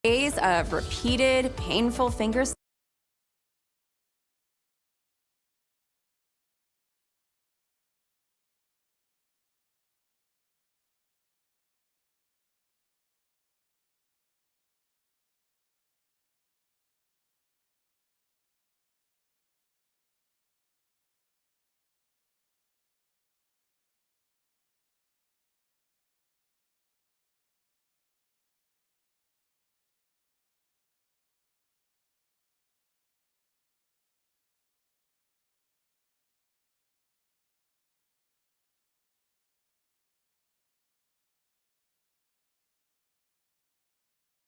Days of repeated, painful fingers.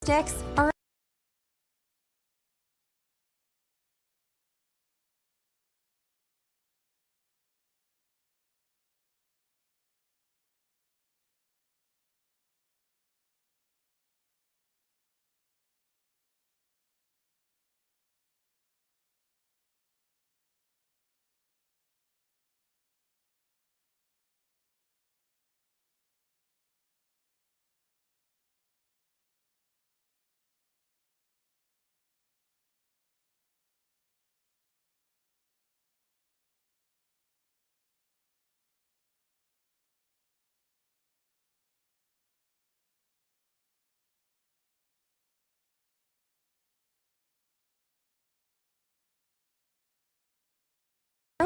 Sticks are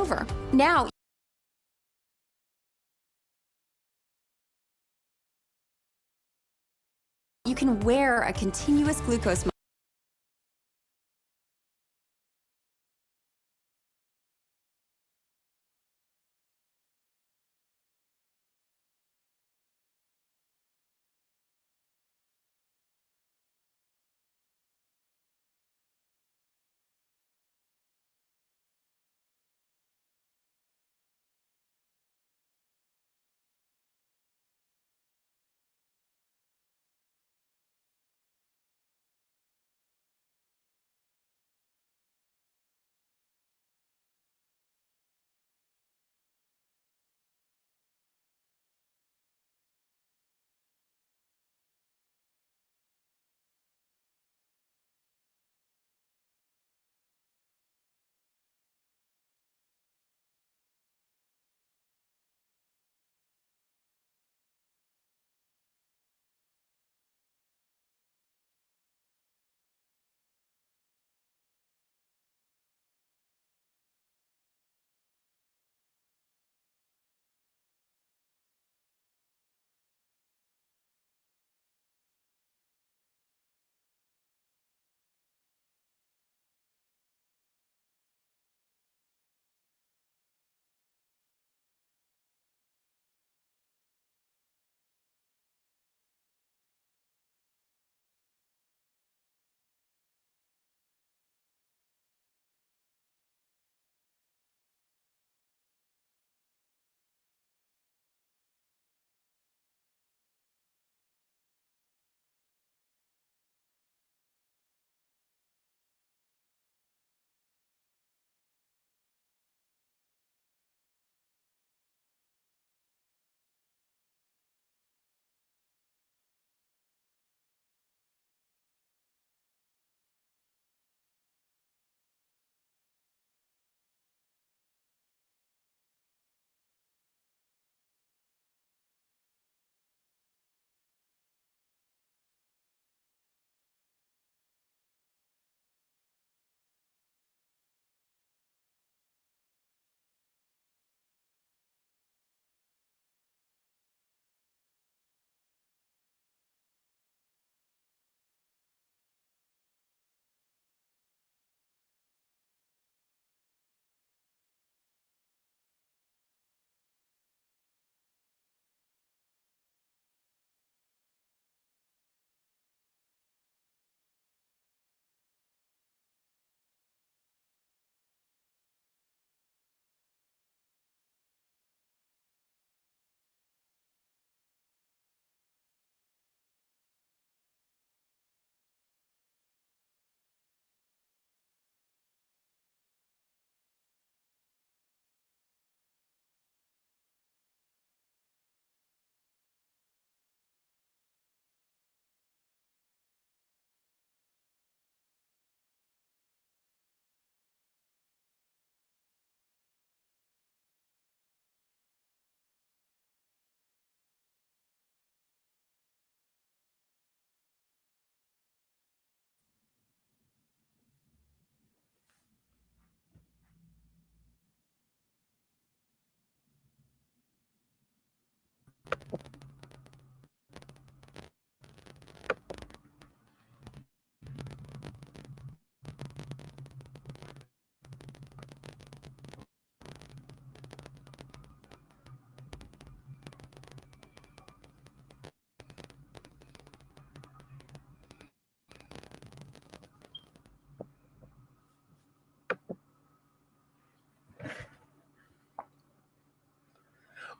over. Now, you can wear a continuous glucose monitor.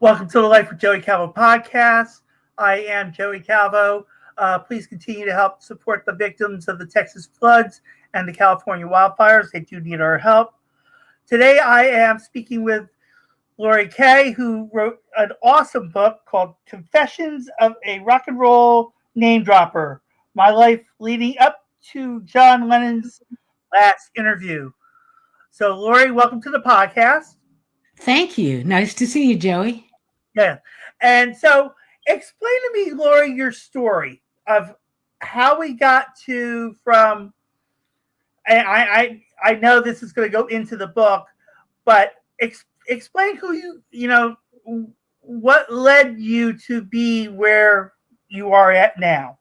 Welcome to the Life with Joey Calvo Podcast. I am Joey Calvo. Please continue to help support the victims of the Texas floods and the California wildfires. They do need our help. Today I am speaking with Laurie Kaye, who wrote an awesome book called Confessions of a Rock and Roll Name Dropper, My Life Leading Up to John Lennon's Last Interview. So, Laurie, welcome to the podcast. Thank you. Nice to see you, Joey. Yeah. And so explain to me, Laurie, your story of how we got to from, and I know this is going to go into the book, but explain who what led you to be where you are at now.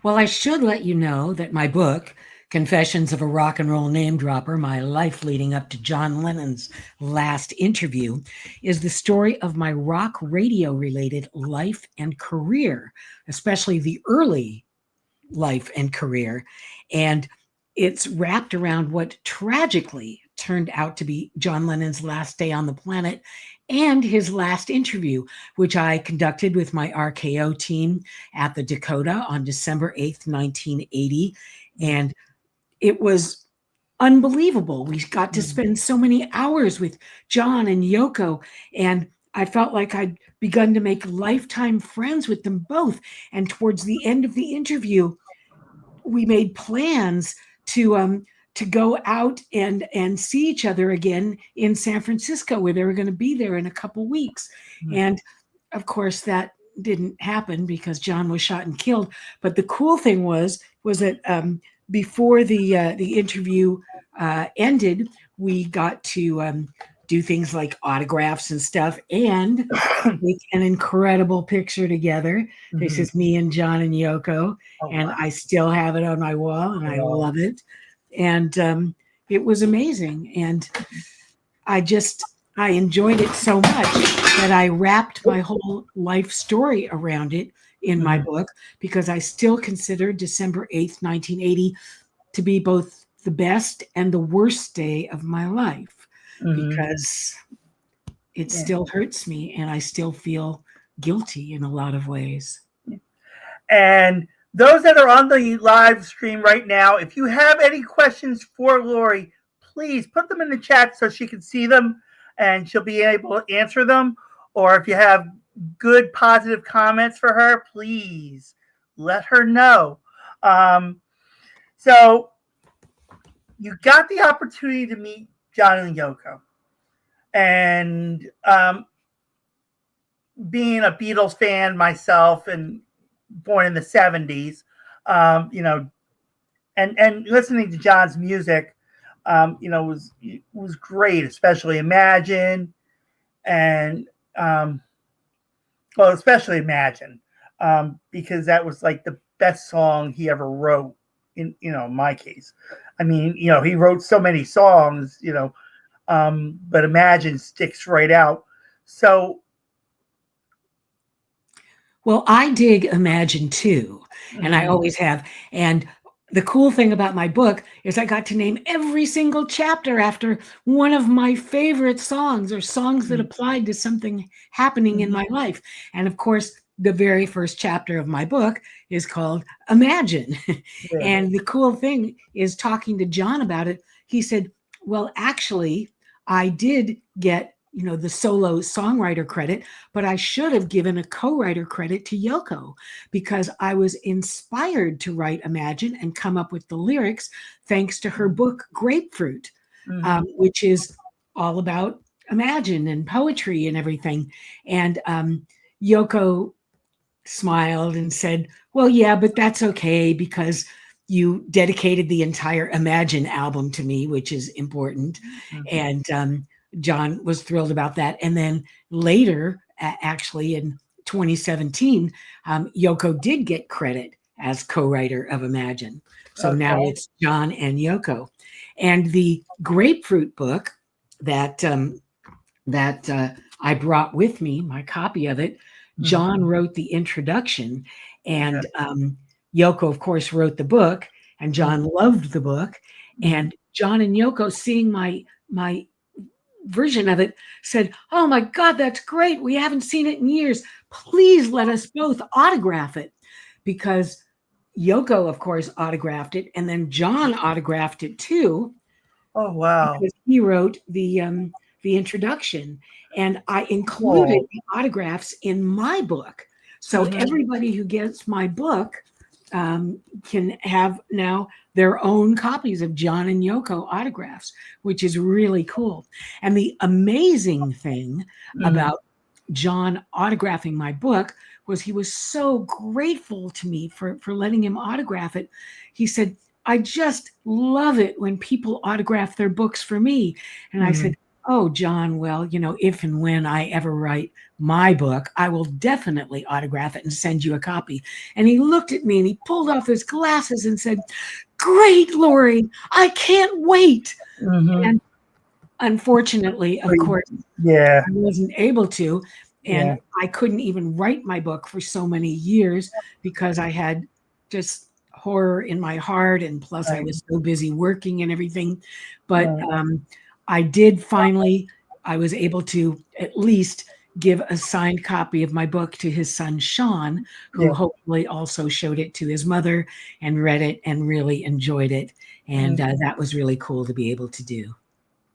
Well, I should let you know that my book, Confessions of a Rock and Roll Name Dropper, My Life Leading Up to John Lennon's Last Interview, is the story of my rock radio related life and career, especially the early life and career. And it's wrapped around what tragically turned out to be John Lennon's last day on the planet and his last interview, which I conducted with my RKO team at the Dakota on December 8th, 1980. And it was unbelievable. We got to spend so many hours with John and Yoko, and I felt like I'd begun to make lifetime friends with them both. And towards the end of the interview, we made plans to go out and see each other again in San Francisco, where they were going to be there in a couple weeks. Mm-hmm. And of course, that didn't happen because John was shot and killed. But the cool thing was that before the interview ended, we got to do things like autographs and stuff and make an incredible picture together. Mm-hmm. This is me and John and Yoko, and wow. I still have it on my wall, and I love it. And it was amazing. And I enjoyed it so much that I wrapped my whole life story around it in my book, because I still consider December 8th, 1980 to be both the best and the worst day of my life, because it still hurts me and I still feel guilty in a lot of ways. And those that are on the live stream right now, if you have any questions for Laurie, please put them in the chat so she can see them and she'll be able to answer them. Or if you have good positive comments for her, please let her know. So you got the opportunity to meet John and Yoko, and being a Beatles fan myself and born in the 70s, and listening to John's music, was great, especially Imagine, and especially Imagine, because that was like the best song he ever wrote in my case. I mean, he wrote so many songs, but Imagine sticks right out. So, well, I dig Imagine too, and I always have. And the cool thing about my book is I got to name every single chapter after one of my favorite songs, or songs that applied to something happening in my life. And of course, the very first chapter of my book is called Imagine. Yeah. And the cool thing is, talking to John about it, he said, well, actually, I did get the solo songwriter credit, but I should have given a co-writer credit to Yoko, because I was inspired to write Imagine and come up with the lyrics thanks to her book Grapefruit, which is all about Imagine and poetry and everything. And Yoko smiled and said, well, yeah, but that's okay, because you dedicated the entire Imagine album to me, which is important. And John was thrilled about that. And then later, actually in 2017, Yoko did get credit as co-writer of Imagine. So now it's John and Yoko. And the Grapefruit book that I brought with me, my copy of it, John wrote the introduction, and Yoko, of course, wrote the book, and John loved the book. And John and Yoko, seeing my version of it said, "Oh my God, that's great. We haven't seen it in years. Please let us both autograph it." Because Yoko, of course, autographed it, and then John autographed it too. Oh, wow. Because he wrote the introduction, and I included the autographs in my book. So everybody who gets my book can have now their own copies of John and Yoko autographs, which is really cool. And the amazing thing about John autographing my book was he was so grateful to me for letting him autograph it. He said, "I just love it when people autograph their books for me." And I said, "Oh, John, well, if and when I ever write my book, I will definitely autograph it and send you a copy." And he looked at me and he pulled off his glasses and said, "Great, Laurie, I can't wait." And unfortunately, of course, I wasn't able to. And I couldn't even write my book for so many years because I had just horror in my heart. And plus I was so busy working and everything. But I did finally, I was able to at least give a signed copy of my book to his son, Sean, who hopefully also showed it to his mother and read it and really enjoyed it. And that was really cool to be able to do.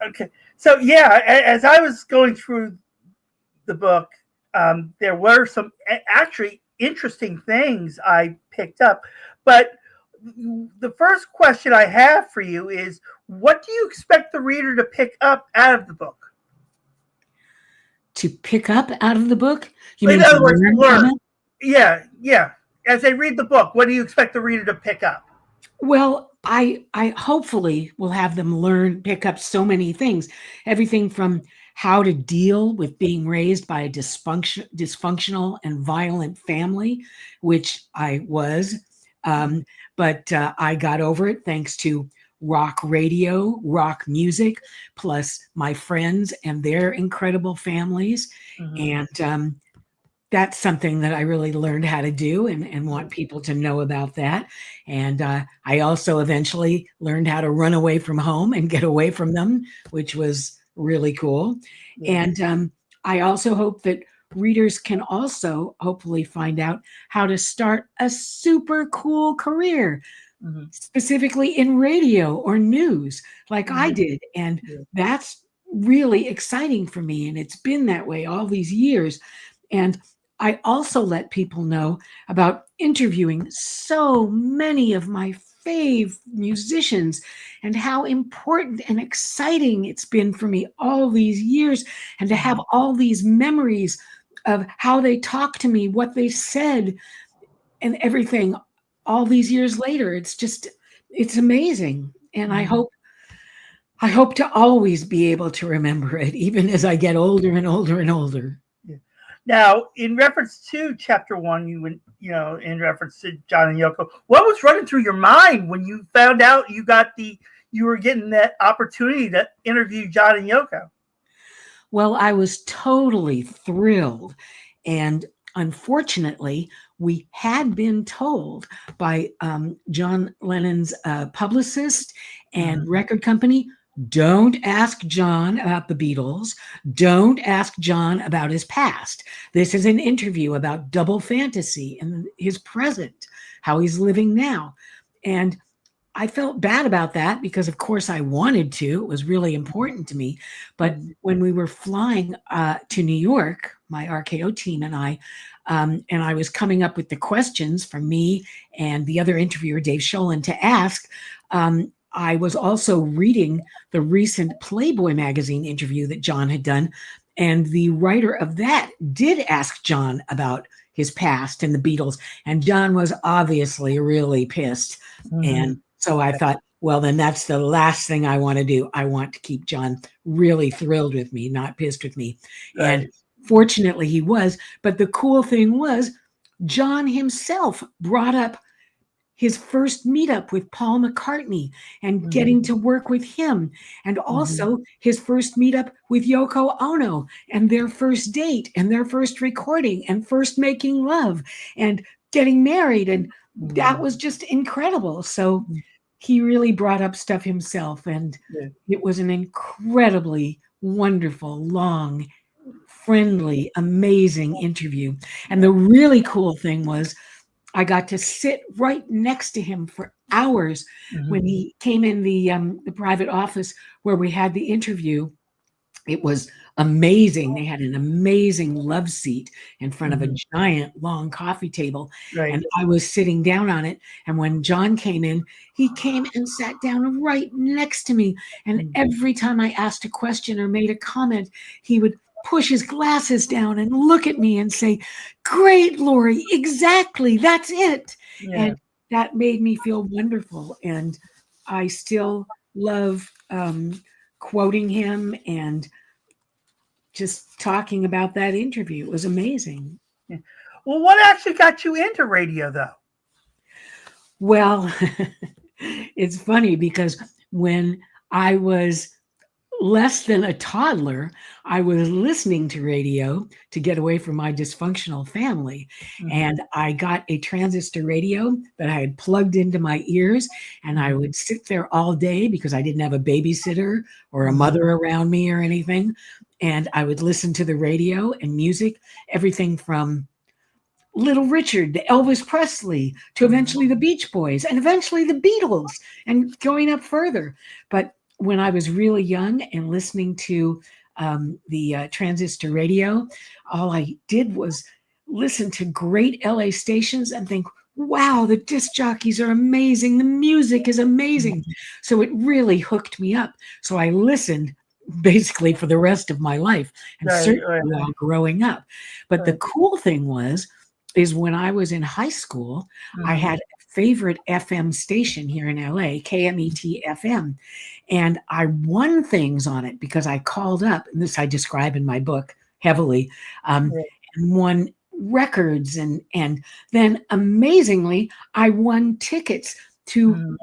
Okay. So, as I was going through the book, there were some actually interesting things I picked up. But the first question I have for you is, what do you expect the reader to pick up out of the book? To pick up out of the book? You In mean other words, learn? Yeah. As they read the book, what do you expect the reader to pick up? Well, I hopefully will have them pick up so many things. Everything from how to deal with being raised by a dysfunctional and violent family, which I was. But I got over it thanks to rock radio, rock music, plus my friends and their incredible families. And that's something that I really learned how to do and want people to know about that. And I also eventually learned how to run away from home and get away from them, which was really cool. And I also hope that readers can also hopefully find out how to start a super cool career, specifically in radio or news like I did. And that's really exciting for me. And it's been that way all these years. And I also let people know about interviewing so many of my fave musicians and how important and exciting it's been for me all these years, and to have all these memories of how they talked to me, what they said, and everything all these years later. It's amazing. And I hope to always be able to remember it, even as I get older and older and older. Now, in reference to chapter 1, in reference to John and Yoko, what was running through your mind when you found out you were getting that opportunity to interview John and Yoko? Well, I was totally thrilled. And unfortunately, we had been told by John Lennon's publicist and record company, don't ask John about the Beatles. Don't ask John about his past. This is an interview about double fantasy and his present, how he's living now. And I felt bad about that because, of course, I wanted to. It was really important to me. But when we were flying to New York, my RKO team and I was coming up with the questions for me and the other interviewer, Dave Sholin, to ask, I was also reading the recent Playboy magazine interview that John had done. And the writer of that did ask John about his past and the Beatles. And John was obviously really pissed. And so I thought, well, then that's the last thing I want to do. I want to keep John really thrilled with me, not pissed with me. Right. And fortunately he was. But the cool thing was, John himself brought up his first meetup with Paul McCartney and getting to work with him, and also his first meetup with Yoko Ono and their first date and their first recording and first making love and getting married. And that was just incredible. So he really brought up stuff himself, and it was an incredibly wonderful, long, friendly, amazing interview. And the really cool thing was I got to sit right next to him for hours when he came in the private office where we had the interview. It was amazing. They had an amazing love seat in front of a giant long coffee table. Right. And I was sitting down on it. And when John came in, he came and sat down right next to me. And every time I asked a question or made a comment, he would push his glasses down and look at me and say, "Great, Laurie, exactly, that's it." Yeah. And that made me feel wonderful. And I still love quoting him and just talking about that interview. It was amazing. Yeah. Well, what actually got you into radio, though? Well, it's funny because when I was less than a toddler, I was listening to radio to get away from my dysfunctional family. And I got a transistor radio that I had plugged into my ears, and I would sit there all day because I didn't have a babysitter or a mother around me or anything. And I would listen to the radio and music, everything from Little Richard to Elvis Presley to eventually the Beach Boys and eventually the Beatles and going up further. But when I was really young and listening to the transistor radio, all I did was listen to great LA stations and think, wow, the disc jockeys are amazing. The music is amazing. So it really hooked me up. So I listened basically for the rest of my life and certainly while growing up. But the cool thing is when I was in high school, I had a favorite FM station here in LA, KMET FM. And I won things on it because I called up, and this I describe in my book heavily, and won records. And then amazingly, I won tickets to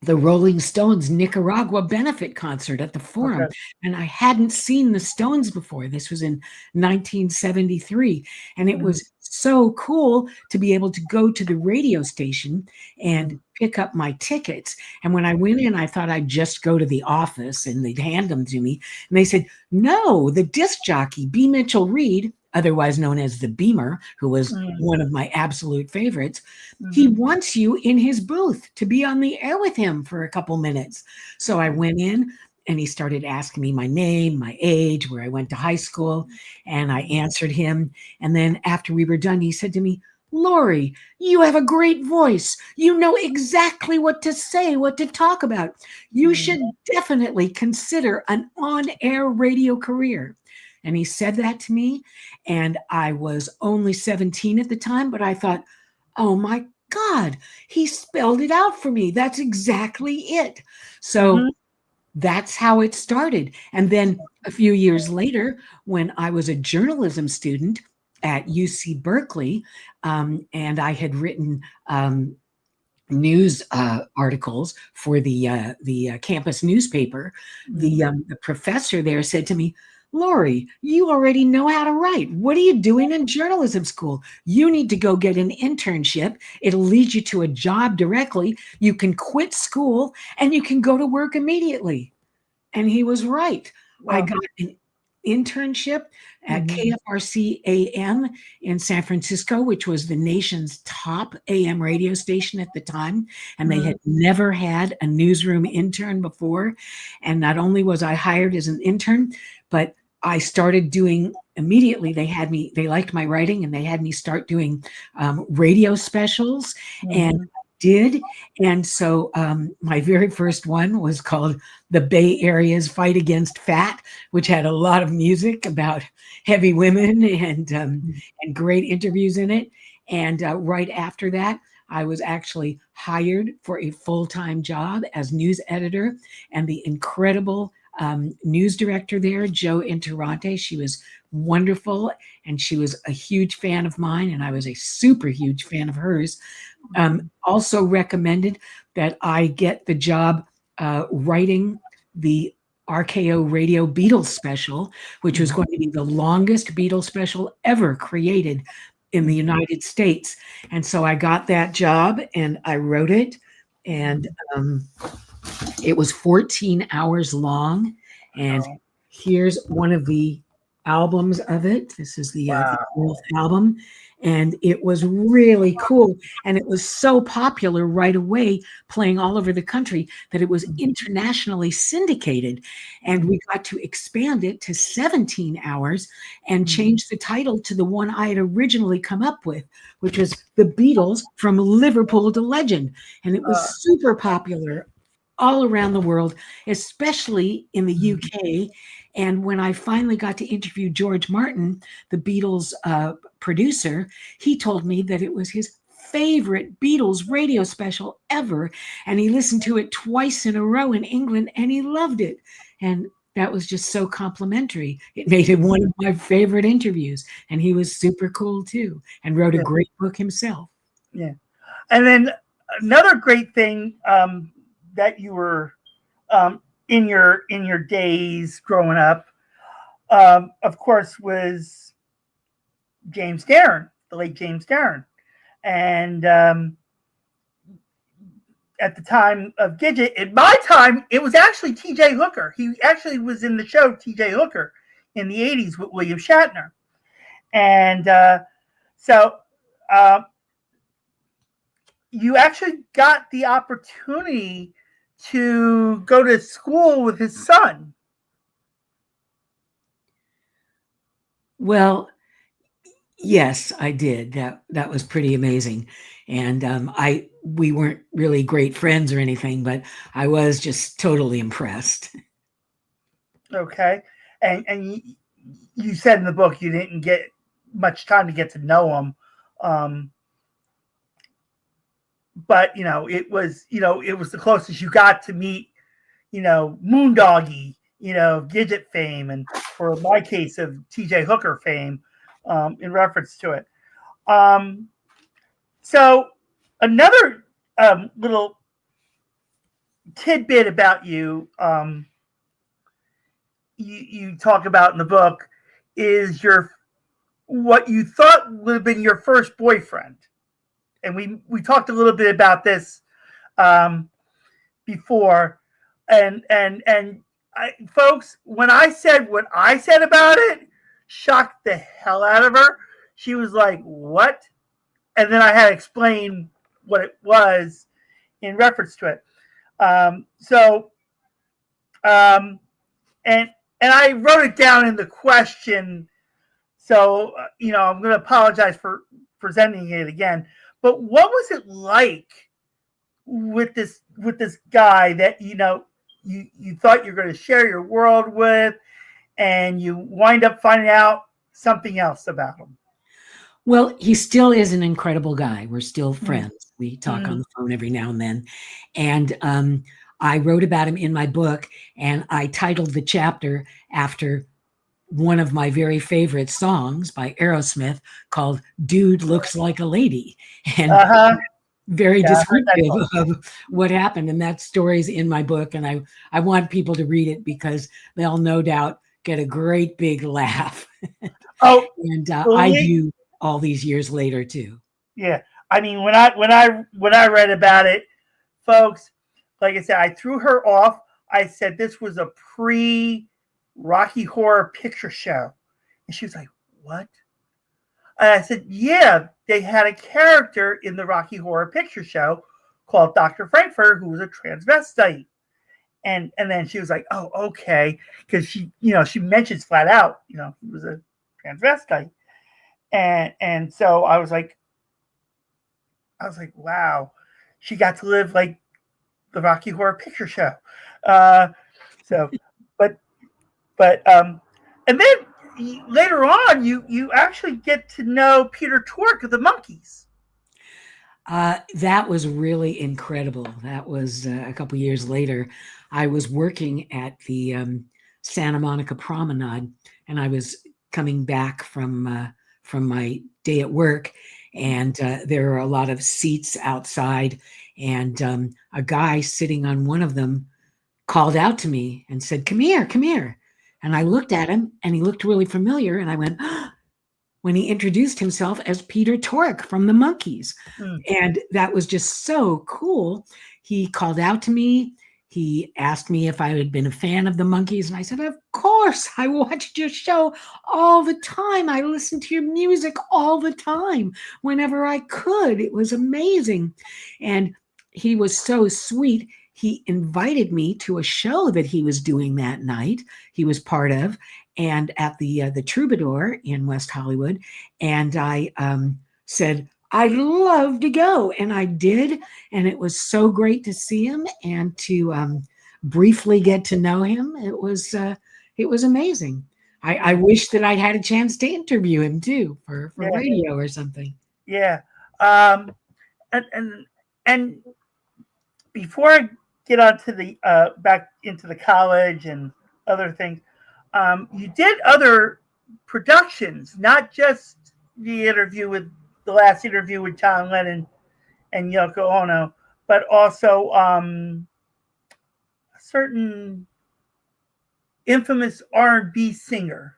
the Rolling Stones Nicaragua benefit concert at the Forum. Okay. And I hadn't seen the Stones before. This was in 1973. And it was so cool to be able to go to the radio station and pick up my tickets. And when I went in, I thought I'd just go to the office and they'd hand them to me. And they said, no, the disc jockey, B. Mitchell Reed, otherwise known as the Beamer, who was one of my absolute favorites, he wants you in his booth to be on the air with him for a couple minutes. So I went in and he started asking me my name, my age, where I went to high school, and I answered him. And then after we were done, he said to me, Laurie, you have a great voice. You know exactly what to say, what to talk about. You should definitely consider an on-air radio career. And he said that to me, and I was only 17 at the time, but I thought, oh my God, he spelled it out for me. That's exactly it. So that's how it started. And then a few years later, when I was a journalism student at UC Berkeley, and I had written news articles for the campus newspaper, the professor there said to me, Laurie, you already know how to write. What are you doing in journalism school? You need to go get an internship. It'll lead you to a job directly. You can quit school and you can go to work immediately. And he was right. Wow. I got an internship at KFRC AM in San Francisco, which was the nation's top AM radio station at the time. And they had never had a newsroom intern before. And not only was I hired as an intern, but I started doing immediately. They liked my writing and they had me start doing radio specials and I did. And so my very first one was called The Bay Area's Fight Against Fat, which had a lot of music about heavy women and great interviews in it. And right after that, I was actually hired for a full-time job as news editor, and the incredible news director there, Jo Interrante. She was wonderful, and she was a huge fan of mine, and I was a super huge fan of hers. Also recommended that I get the job writing the RKO Radio Beatles special, which was going to be the longest Beatles special ever created in the United States. And so I got that job and I wrote it, and it was 14 hours long, and here's one of the albums of it. This is the Wow. 4th album, and it was really cool. And it was so popular right away, playing all over the country, that it was internationally syndicated. And we got to expand it to 17 hours and change the title to the one I had originally come up with, which was The Beatles from Liverpool to Legend. And it was super popular all around the world, especially in the UK. And when I finally got to interview George Martin, the Beatles producer, he told me that it was his favorite Beatles radio special ever. And he listened to it twice in a row in England and he loved it. And that was just so complimentary. It made it one of my favorite interviews. And he was super cool too, and wrote a great book himself. Yeah. And then another great thing that you were in your days growing up, of course, was James Darren, the late James Darren. And at the time of Gidget, in my time, it was actually T.J. Hooker. He actually was in the show T.J. Hooker in the 80s with William Shatner. And so you actually got the opportunity to go to school with his son. Well, yes, I did. That was pretty amazing. And we weren't really great friends or anything, but I was just totally impressed. Okay. And you said in the book you didn't get much time to get to know him. But it was the closest you got to meet, Moondoggy, Gidget fame, and or in my case of T.J. Hooker fame, in reference to it. So another little tidbit about you, you talk about in the book is what you thought would have been your first boyfriend. And we talked a little bit about this before, and folks, when I said what I said about it, shocked the hell out of her. She was like, "What?" And then I had to explain what it was in reference to it. And I wrote it down in the question, so I'm going to apologize for presenting it again. But what was it like with this guy that you thought you were going to share your world with, and you wind up finding out something else about him? Well, he still is an incredible guy. We're still friends. We talk on the phone every now and then. And I wrote about him in my book, and I titled the chapter after one of my very favorite songs by Aerosmith called Dude Looks Like a Lady. And very descriptive of what happened. And that story's in my book. And I want people to read it because they'll no doubt get a great big laugh. Oh, and I do all these years later too. Yeah. I mean, when I read about it, folks, like I said, I threw her off. I said this was a pre-Rocky Horror Picture Show. And she was like, "What?" And I said, "Yeah, they had a character in the Rocky Horror Picture Show called Dr. Frankfurt, who was a transvestite." And then she was like, "Oh, okay." Because she mentions flat out, he was a transvestite. And so I was like, wow, she got to live like the Rocky Horror Picture Show. And then later on, you actually get to know Peter Tork of the Monkees. That was really incredible. That was a couple years later. I was working at the Santa Monica Promenade, and I was coming back from my day at work, and there were a lot of seats outside, and a guy sitting on one of them called out to me and said, come here. And I looked at him, and he looked really familiar, and I went, when he introduced himself as Peter Tork from the Monkees. And that was just so cool. He called out to me. he asked me if I had been a fan of the Monkees, and I said, of course, I watched your show all the time. I listened to your music all the time whenever I could. It was amazing. And he was so sweet. He invited me to a show that he was doing that night. He was part of, and at the Troubadour in West Hollywood. And I said, I'd love to go. And I did. And it was so great to see him and to briefly get to know him. It was amazing. I wish that I'd had a chance to interview him too for radio or something. Yeah. And before I get on to the back into the college and other things, you did other productions, not just the last interview with John Lennon and Yoko Ono, but also a certain infamous R&B singer.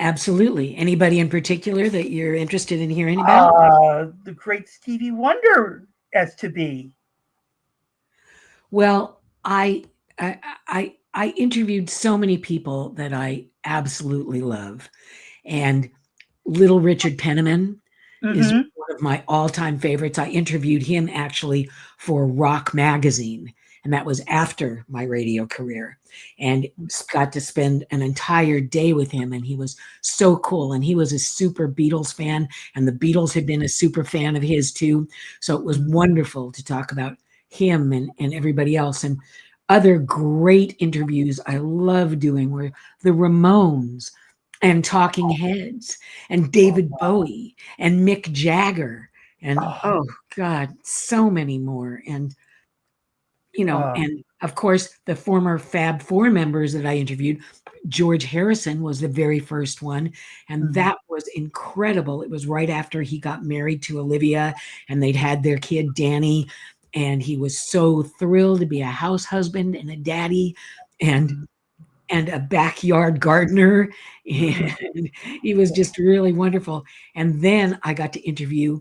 Absolutely. Anybody in particular that you're interested in hearing about? The great Stevie Wonder, as to be. Well, I interviewed so many people that I absolutely love, and Little Richard Penniman is one of my all-time favorites. I interviewed him actually for Rock Magazine, and that was after my radio career, and got to spend an entire day with him, and he was so cool. And he was a super Beatles fan, and the Beatles had been a super fan of his too. So it was wonderful to talk about him and everybody else. And other great interviews I love doing were the Ramones and Talking Heads and David Bowie and Mick Jagger and oh God, so many more. And and of course the former Fab Four members that I interviewed, George Harrison was the very first one, and that was incredible. It was right after he got married to Olivia, and they'd had their kid Danny, and he was so thrilled to be a house husband and a daddy and a backyard gardener. And he was just really wonderful. And then I got to interview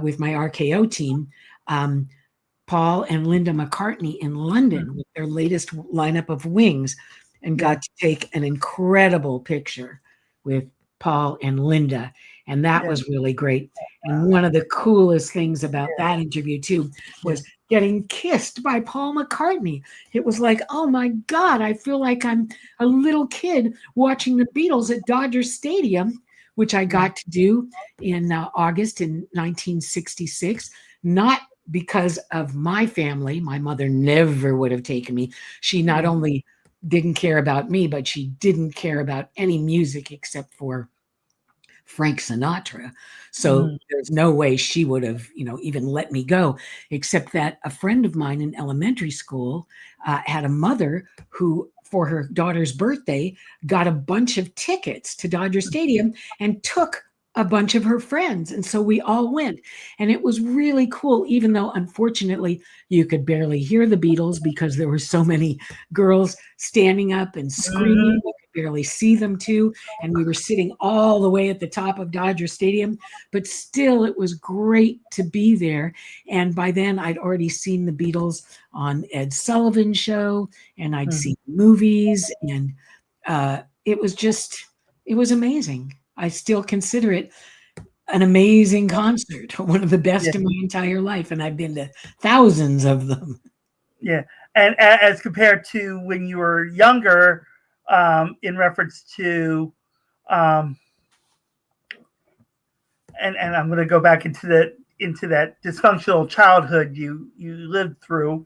with my RKO team, Paul and Linda McCartney in London with their latest lineup of Wings, and got to take an incredible picture with Paul and Linda. And that was really great. And one of the coolest things about that interview too was getting kissed by Paul McCartney. It was like, oh my God, I feel like I'm a little kid watching the Beatles at Dodger Stadium, which I got to do in August in 1966. Not because of my family. My mother never would have taken me. She not only didn't care about me, but she didn't care about any music except for Frank Sinatra. So there's no way she would have, even let me go, except that a friend of mine in elementary school had a mother who, for her daughter's birthday, got a bunch of tickets to Dodger Stadium and took a bunch of her friends. And so we all went, and it was really cool, even though unfortunately you could barely hear the Beatles because there were so many girls standing up and screaming. You could barely see them too. And we were sitting all the way at the top of Dodger Stadium, but still it was great to be there. And by then I'd already seen the Beatles on Ed Sullivan's show, and I'd seen movies, and it was amazing. I still consider it an amazing concert, one of the best in my entire life. And I've been to thousands of them. Yeah. And as compared to when you were younger, in reference to, and I'm going to go back into that dysfunctional childhood you lived through,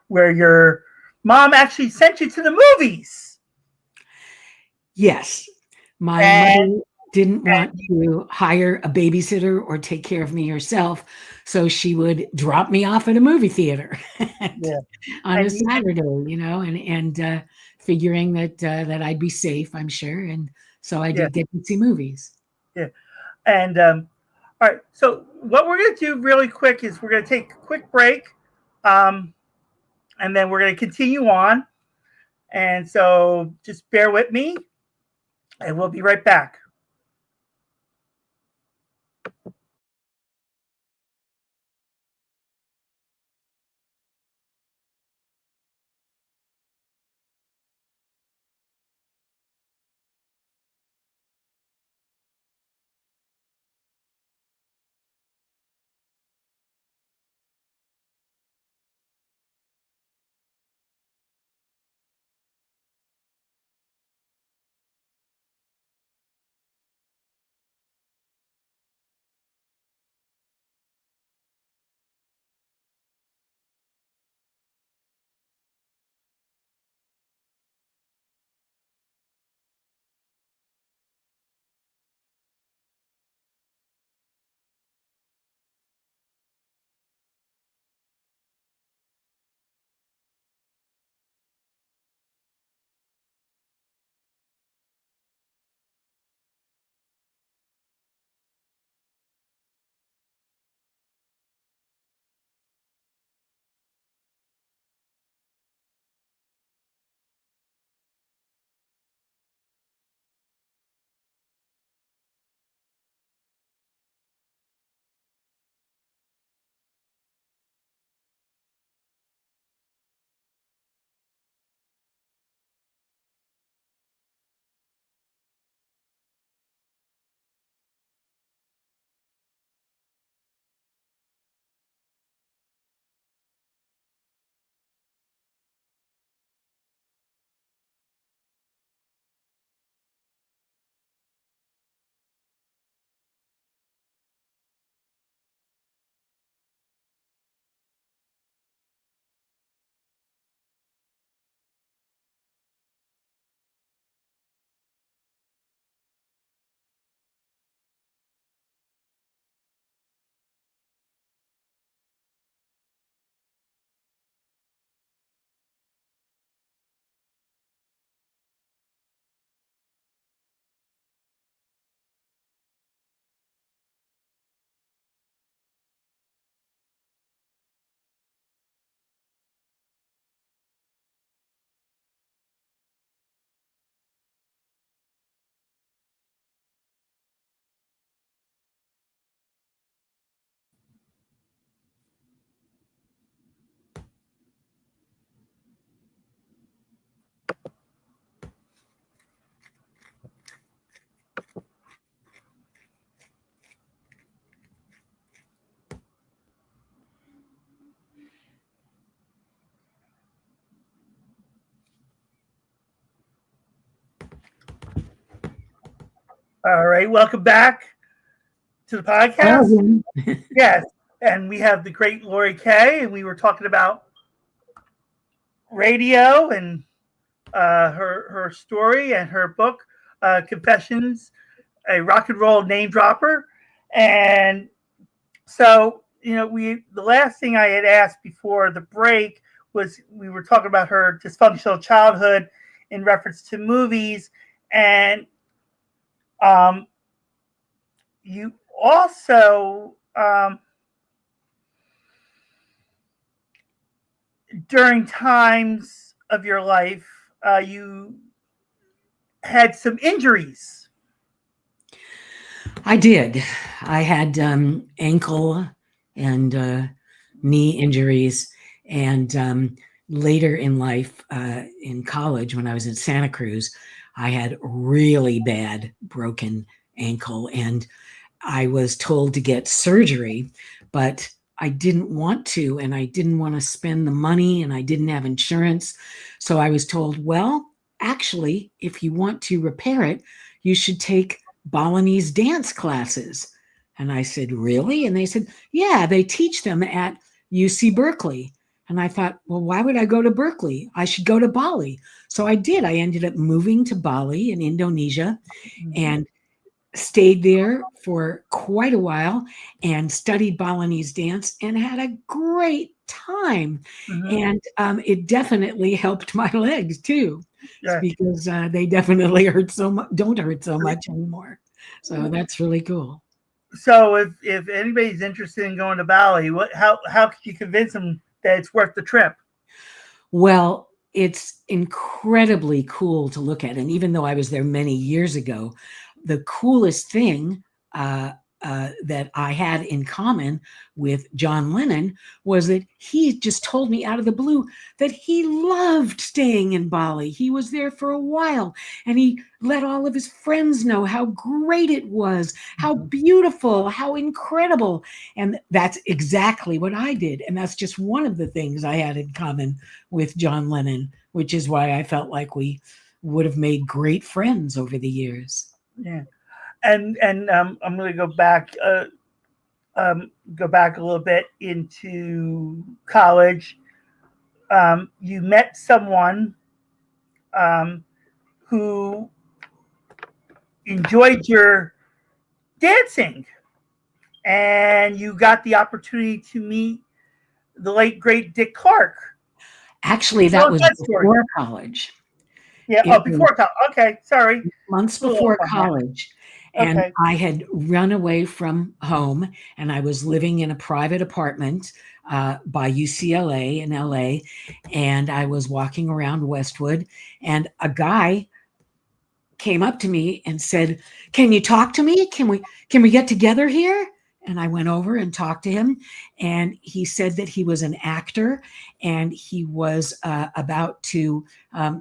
where your mom actually sent you to the movies. Yes. My mother didn't want to hire a babysitter or take care of me herself, so she would drop me off at a movie theater on a Saturday, and figuring that I'd be safe, I'm sure, and so I did get to see movies. Yeah, and all right. So what we're going to do really quick is we're going to take a quick break, and then we're going to continue on. And so just bear with me, and we'll be right back. All right, welcome back to the podcast. Yes, and we have the great Laurie Kaye, and we were talking about radio and her story and her book, Confessions, a rock and roll name dropper. And so, the last thing I had asked before the break was we were talking about her dysfunctional childhood in reference to movies, and you also during times of your life you had some injuries. I did. I had ankle and knee injuries, and later in life, in college, when I was in Santa Cruz, I had really bad broken ankle, and I was told to get surgery, but I didn't want to, and I didn't want to spend the money, and I didn't have insurance. So I was told, well, actually, if you want to repair it, you should take Balinese dance classes. And I said, really? And they said, yeah, they teach them at UC Berkeley. And I thought, well, why would I go to Berkeley? I should go to Bali. So I did. I ended up moving to Bali in Indonesia and stayed there for quite a while and studied Balinese dance and had a great time. And it definitely helped my legs too, because they definitely don't hurt so much anymore. So that's really cool. So if anybody's interested in going to Bali, how could you convince them that it's worth the trip? Well, it's incredibly cool to look at. And even though I was there many years ago, the coolest thing that I had in common with John Lennon was that he just told me out of the blue that he loved staying in Bali. He was there for a while, and he let all of his friends know how great it was, how beautiful, how incredible. And that's exactly what I did. And that's just one of the things I had in common with John Lennon, which is why I felt like we would have made great friends over the years. Yeah. And I'm going to go back a little bit into college. You met someone who enjoyed your dancing, and you got the opportunity to meet the late great Dick Clark. Actually, that was before college. Yeah, before college. Okay, sorry. Months before college. And I had run away from home, and I was living in a private apartment by UCLA in LA. And I was walking around Westwood, and a guy came up to me and said, "Can you talk to me? Can we get together here?" And I went over and talked to him, and he said that he was an actor, and he was about to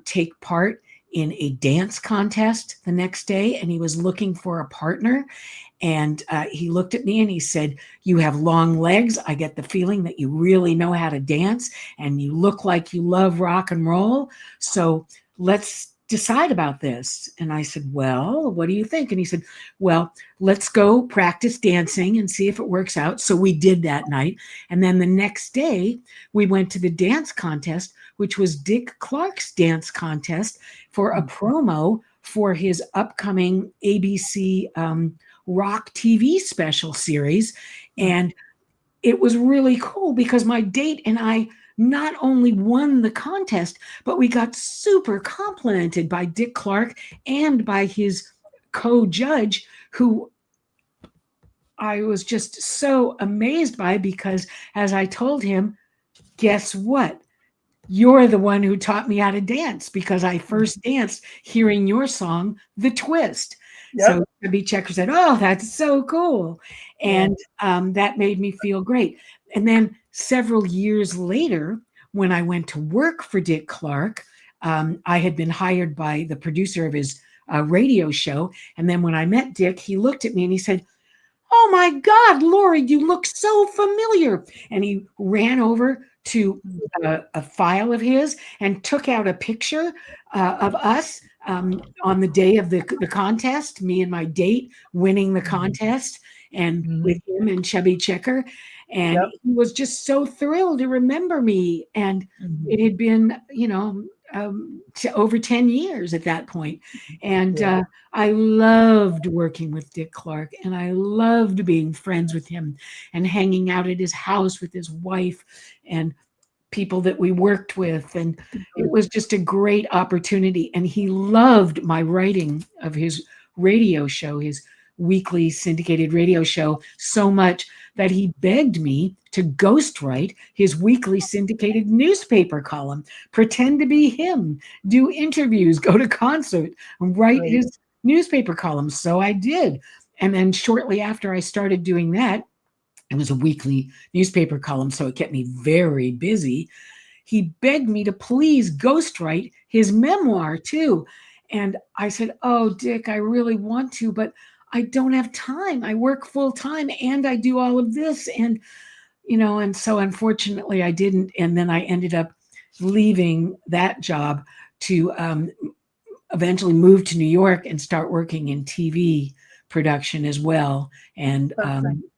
take part in a dance contest the next day, and he was looking for a partner. And he looked at me and he said, "You have long legs. I get the feeling that you really know how to dance, and you look like you love rock and roll. So let's decide about this." And I said, "Well, what do you think?" And he said, "Well, let's go practice dancing and see if it works out." So we did that night. And then the next day we went to the dance contest, which was Dick Clark's dance contest for a promo for his upcoming ABC rock TV special series. And it was really cool because my date and I not only won the contest, but we got super complimented by Dick Clark and by his co-judge, who I was just so amazed by, because as I told him, guess what? You're the one who taught me how to dance, because I first danced hearing your song, The Twist. Yep. So Debbie Checker said, "Oh, that's so cool." And that made me feel great. And then several years later, when I went to work for Dick Clark, I had been hired by the producer of his radio show. And then when I met Dick, he looked at me and he said, "Oh my God, Laurie, you look so familiar." And he ran over to a file of his and took out a picture of us on the day of the contest, me and my date winning the contest, and with him and Chubby Checker. And Yep. he was just so thrilled to remember me. And it had been, over 10 years at that point. And I loved working with Dick Clark, and I loved being friends with him and hanging out at his house with his wife and people that we worked with. And it was just a great opportunity. And he loved my writing of his radio show, his weekly syndicated radio show, so much that he begged me to ghostwrite his weekly syndicated newspaper column, pretend to be him, do interviews, go to concert, and write his newspaper column. So I did. And then shortly after I started doing that, it was a weekly newspaper column, so it kept me very busy. He begged me to please ghostwrite his memoir too. And I said, "Oh, Dick, I really want to, but I don't have time. I work full time and I do all of this." And, and so unfortunately I didn't. And then I ended up leaving that job to eventually move to New York and start working in TV production as well. And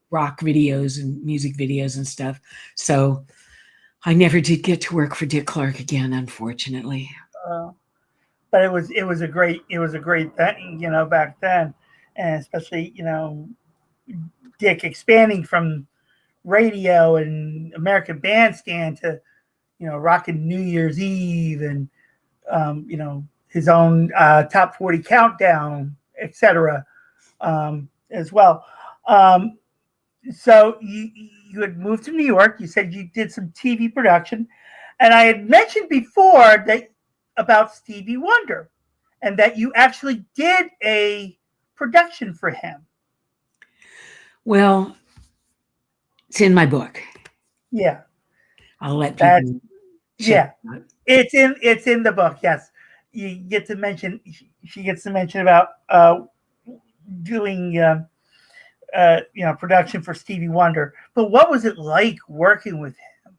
rock videos and music videos and stuff. So I never did get to work for Dick Clark again, unfortunately. But it was a great thing, back then, and especially Dick expanding from radio and American Bandstand to rocking New Year's Eve and his own top 40 countdown, etc. As well. So you had moved to New York. You said you did some TV production, and I had mentioned before about Stevie Wonder, and that you actually did a production for him. Well, it's in my book. Yeah, I'll let people. It's in the book. Yes, you get to mention. She gets to mention about doing. Production for Stevie Wonder. But what was it like working with him?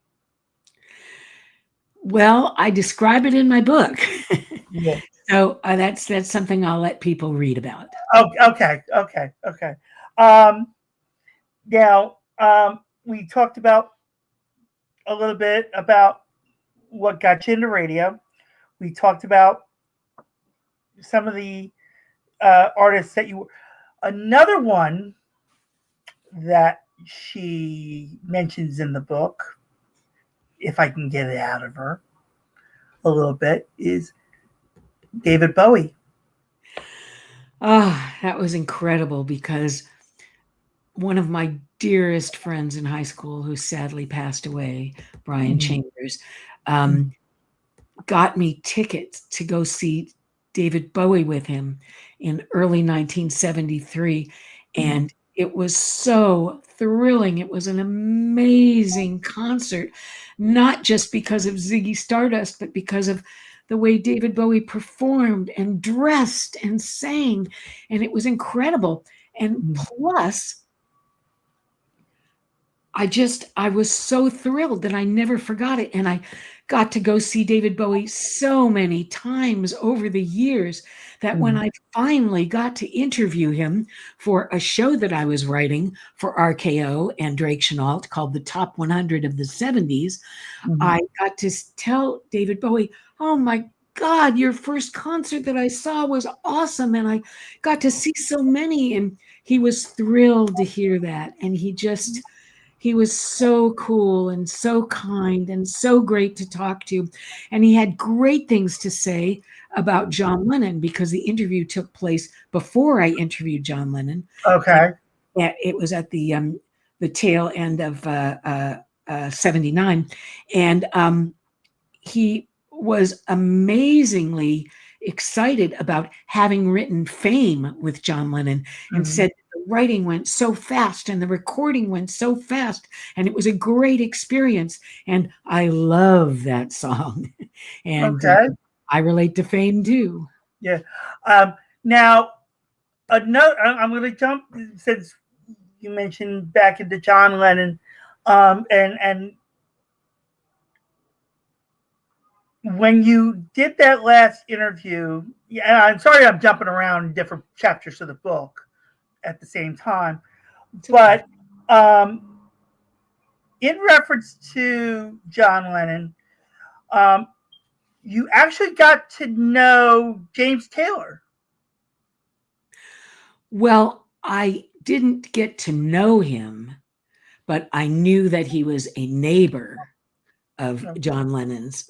Well, I describe it in my book. Yeah. So that's something I'll let people read about. Oh, okay. Now, we talked about a little bit about what got you into radio. We talked about some of the artists that you were. Another one that she mentions in the book, if I can get it out of her a little bit, is David Bowie. Oh, that was incredible, because one of my dearest friends in high school, who sadly passed away, Brian Chambers, got me tickets to go see David Bowie with him in early 1973. And it was so thrilling. It was an amazing concert, not just because of Ziggy Stardust, but because of the way David Bowie performed and dressed and sang. And it was incredible. And plus, I was so thrilled that I never forgot it. And I got to go see David Bowie so many times over the years that when I finally got to interview him for a show that I was writing for RKO and Drake Chenault called The Top 100 of the 70s, I got to tell David Bowie, "Oh my God, your first concert that I saw was awesome. And I got to see so many." And he was thrilled to hear that. And he was so cool and so kind and so great to talk to. And he had great things to say about John Lennon, because the interview took place before I interviewed John Lennon. Okay. And it was at the tail end of 79. And he was amazingly excited about having written Fame with John Lennon, and said the writing went so fast and the recording went so fast, and it was a great experience. And I love that song. And I relate to Fame too. Yeah. Now, I'm going to jump, since you mentioned back into John Lennon, and when you did that last interview, yeah, I'm sorry I'm jumping around in different chapters of the book at the same time, but in reference to John Lennon, you actually got to know James Taylor. Well, I didn't get to know him, but I knew that he was a neighbor of John Lennon's.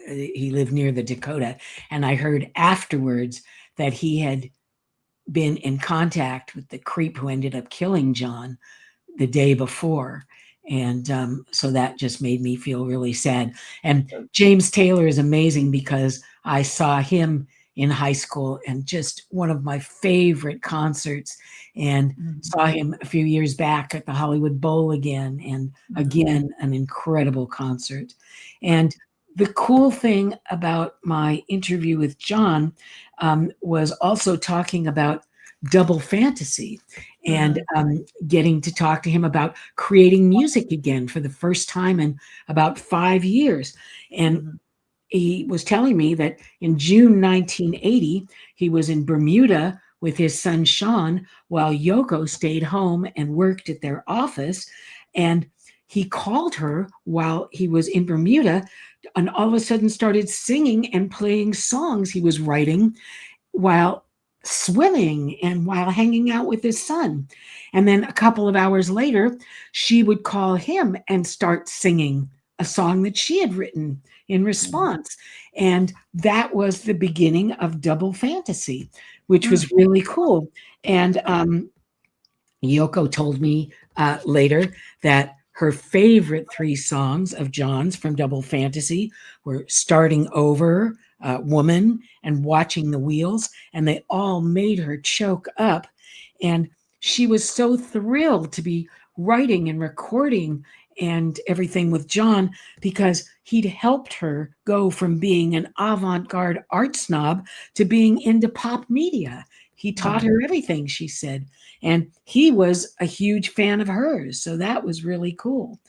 He lived near the Dakota, and I heard afterwards that he had been in contact with the creep who ended up killing John the day before. And so that just made me feel really sad. And James Taylor is amazing because I saw him in high school and just one of my favorite concerts, and saw him a few years back at the Hollywood Bowl again. And again, an incredible concert. And the cool thing about my interview with John was also talking about double fantasy and getting to talk to him about creating music again for the first time in about 5 years. And he was telling me that in June 1980, he was in Bermuda with his son Sean while Yoko stayed home and worked at their office. And he called her while he was in Bermuda and all of a sudden started singing and playing songs he was writing while swimming and while hanging out with his son. And then a couple of hours later, she would call him and start singing a song that she had written in response. And that was the beginning of double fantasy, which was really cool. And Yoko told me later that her favorite 3 songs of John's from double fantasy were Starting Over, Woman, and Watching the Wheels. And they all made her choke up. And she was so thrilled to be writing and recording and everything with John because he'd helped her go from being an avant-garde art snob to being into pop media. He taught her everything, she said. And he was a huge fan of hers. So that was really cool.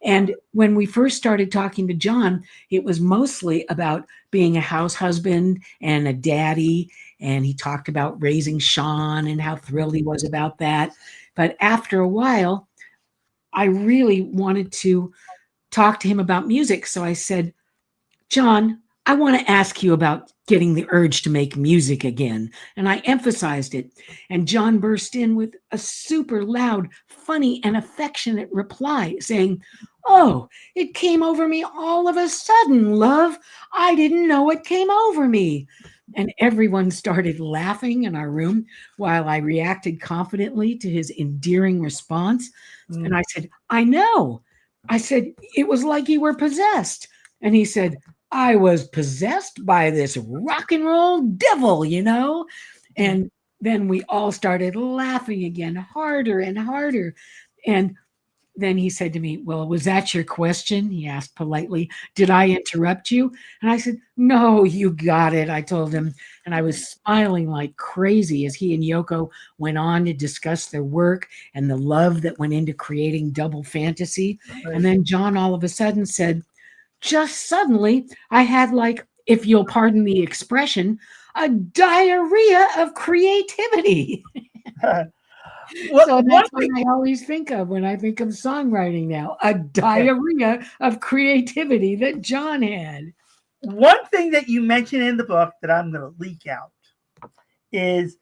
And when we first started talking to John, it was mostly about being a house husband and a daddy. And he talked about raising Sean and how thrilled he was about that. But after a while, I really wanted to talk to him about music. So I said, John, I want to ask you about getting the urge to make music again. And I emphasized it. And John burst in with a super loud, funny, and affectionate reply saying, oh, it came over me all of a sudden, love. I didn't know it came over me. And everyone started laughing in our room while I reacted confidently to his endearing response. And I said, I know. I said, it was like you were possessed. And he said, I was possessed by this rock and roll devil, you know? And then we all started laughing again, harder and harder. And then he said to me, well, was that your question? He asked politely. Did I interrupt you? And I said, no, you got it, I told him. And I was smiling like crazy as he and Yoko went on to discuss their work and the love that went into creating double fantasy. Right. And then John all of a sudden said, just suddenly, I had, like, if you'll pardon the expression, a diarrhea of creativity. So that's what I always think of when I think of songwriting now, a diarrhea of creativity that John had. One thing that you mentioned in the book that I'm going to leak out is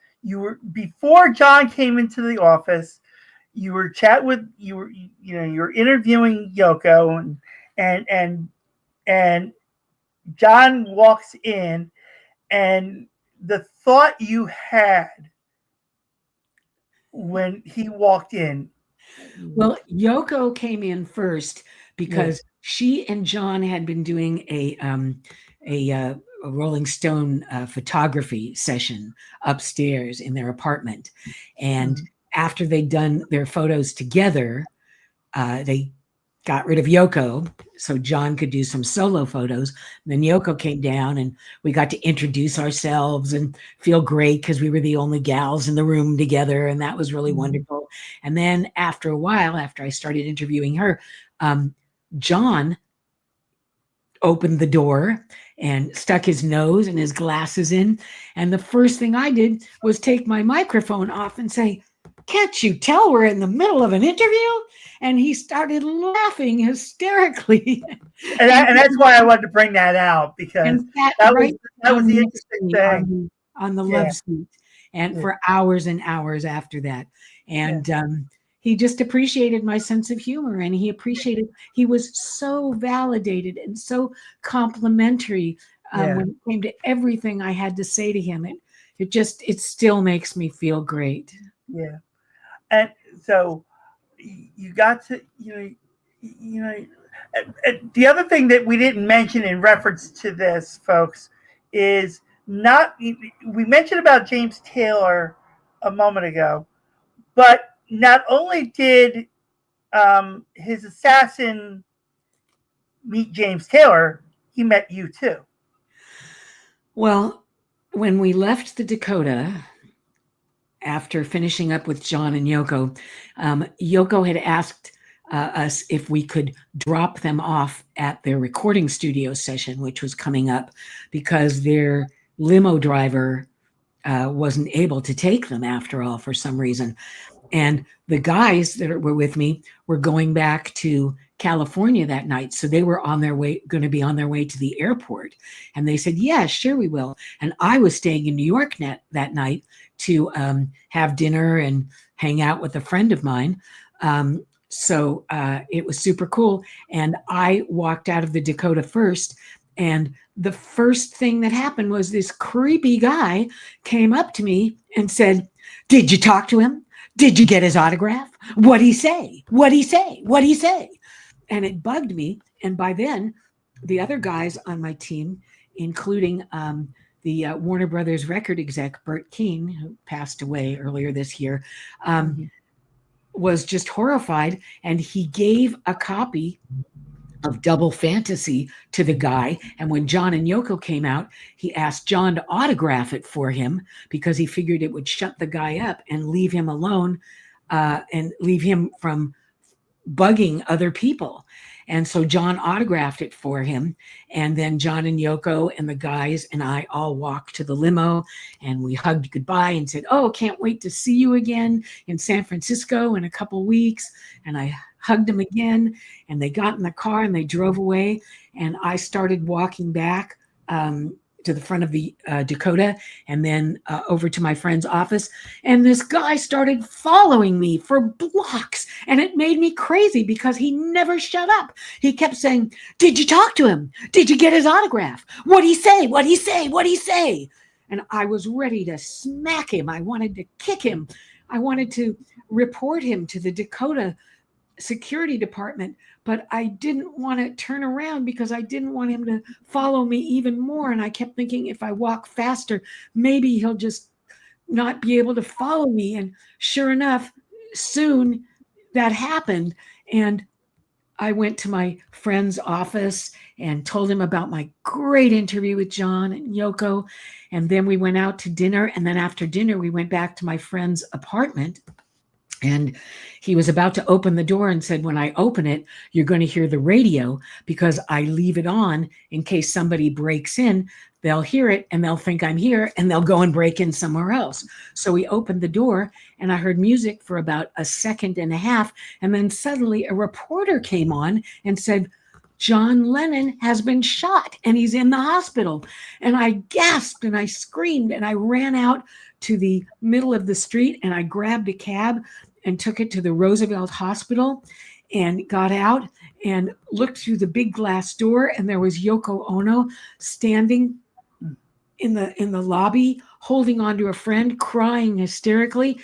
before John came into the office, you were interviewing Yoko and John walks in, and the thought you had when he walked in. Well, Yoko came in first because she and John had been doing a Rolling Stone photography session upstairs in their apartment. And after they'd done their photos together, they got rid of Yoko so John could do some solo photos. And then Yoko came down and we got to introduce ourselves and feel great because we were the only gals in the room together. And that was really wonderful. And then after a while, after I started interviewing her, John opened the door and stuck his nose and his glasses in. And the first thing I did was take my microphone off and say, "Can't you tell we're in the middle of an interview?" And he started laughing hysterically. And that's why I wanted to bring that out, because that was the interesting thing. On the love seat, and for hours and hours after that. And he just appreciated my sense of humor, and he was so validated and so complimentary when it came to everything I had to say to him. It still makes me feel great. Yeah. And so you got to, the other thing that we didn't mention in reference to this, folks, is we mentioned about James Taylor a moment ago, but not only did his assassin meet James Taylor, he met you too. Well, when we left the Dakota, after finishing up with John and Yoko, Yoko had asked us if we could drop them off at their recording studio session, which was coming up, because their limo driver wasn't able to take them after all for some reason. And the guys that were with me were going back to California that night. So they were going to be on their way to the airport. And they said, "Yeah, sure, we will." And I was staying in New York that night to have dinner and hang out with a friend of mine. So it was super cool. And I walked out of the Dakota first. And the first thing that happened was this creepy guy came up to me and said, "Did you talk to him? Did you get his autograph? What'd he say? What'd he say? What'd he say?" And it bugged me. And by then, the other guys on my team, including the Warner Brothers record exec, Bert Keane, who passed away earlier this year, was just horrified. And he gave a copy of Double Fantasy to the guy. And when John and Yoko came out, he asked John to autograph it for him because he figured it would shut the guy up and leave him alone and leave him from bugging other people. And so John autographed it for him. And then John and Yoko and the guys and I all walked to the limo, and we hugged goodbye and said, "Oh, can't wait to see you again in San Francisco in a couple weeks." And I hugged him again, and they got in the car and they drove away. And I started walking back to the front of the Dakota, and then over to my friend's office. And this guy started following me for blocks, and it made me crazy because he never shut up. He kept saying, "Did you talk to him? Did you get his autograph? What'd he say? What'd he say? What'd he say?" And I was ready to smack him. I wanted to kick him. I wanted to report him to the Dakota security department, but I didn't want to turn around because I didn't want him to follow me even more. And I kept thinking, if I walk faster, maybe he'll just not be able to follow me. And sure enough, soon that happened. And I went to my friend's office and told him about my great interview with John and Yoko. And then we went out to dinner. And then after dinner, we went back to my friend's apartment. And he was about to open the door and said, "When I open it, you're going to hear the radio because I leave it on in case somebody breaks in. They'll hear it and they'll think I'm here and they'll go and break in somewhere else." So we opened the door and I heard music for about a second and a half. And then suddenly a reporter came on and said, "John Lennon has been shot and he's in the hospital." And I gasped and I screamed and I ran out to the middle of the street and I grabbed a cab and took it to the Roosevelt Hospital and got out and looked through the big glass door, and there was Yoko Ono standing in the lobby, holding onto a friend, crying hysterically.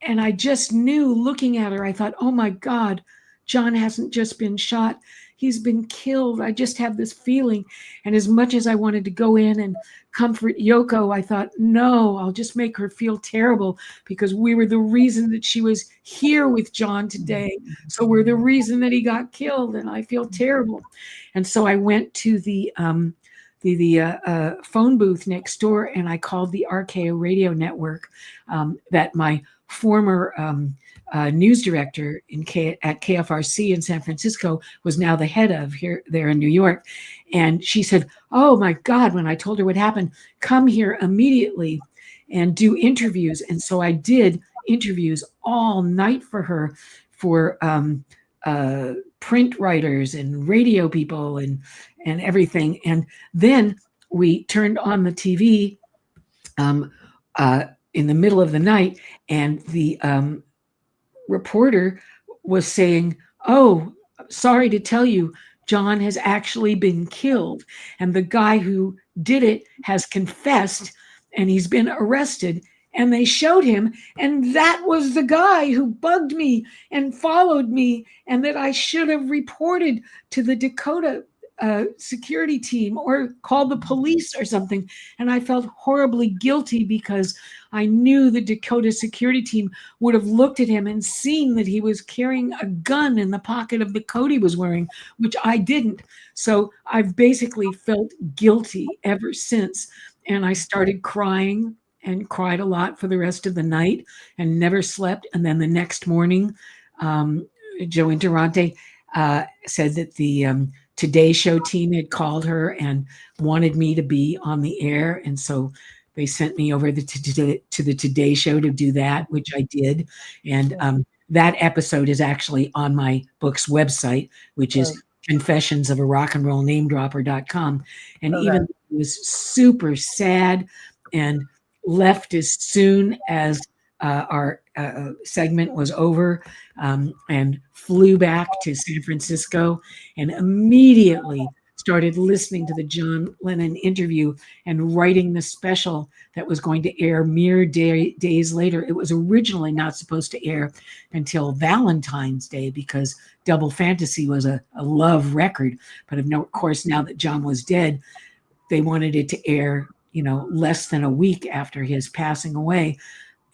And I just knew, looking at her, I thought, "Oh my God, John hasn't just been shot. He's been killed." I just have this feeling. And as much as I wanted to go in and comfort Yoko, I thought, no, I'll just make her feel terrible because we were the reason that she was here with John today. So we're the reason that he got killed, and I feel terrible. And so I went to the phone booth next door, and I called the RKO Radio network that my former news director at KFRC in San Francisco was now the head of there in New York. And she said, "Oh my God," when I told her what happened, "come here immediately and do interviews." And so I did interviews all night for her, for print writers and radio people and everything. And then we turned on the TV in the middle of the night, and the reporter was saying, "Oh, sorry to tell you, John has actually been killed. And the guy who did it has confessed, and he's been arrested." And they showed him, and that was the guy who bugged me and followed me, and that I should have reported to the Dakota security team or called the police or something. And I felt horribly guilty because I knew the Dakota security team would have looked at him and seen that he was carrying a gun in the pocket of the coat he was wearing, which I didn't. So I've basically felt guilty ever since. And I started crying and cried a lot for the rest of the night and never slept. And then the next morning, Joe Interrante said that the Today Show team had called her and wanted me to be on the air. And so they sent me over to the Today Show to do that, which I did. And that episode is actually on my book's website, which is confessionsoforockandrollnamedropper.com. And even though it was super sad and left as soon as our segment was over, and flew back to San Francisco and immediately started listening to the John Lennon interview and writing the special that was going to air mere days later. It was originally not supposed to air until Valentine's Day because Double Fantasy was a love record. But of course, now that John was dead, they wanted it to air, less than a week after his passing away.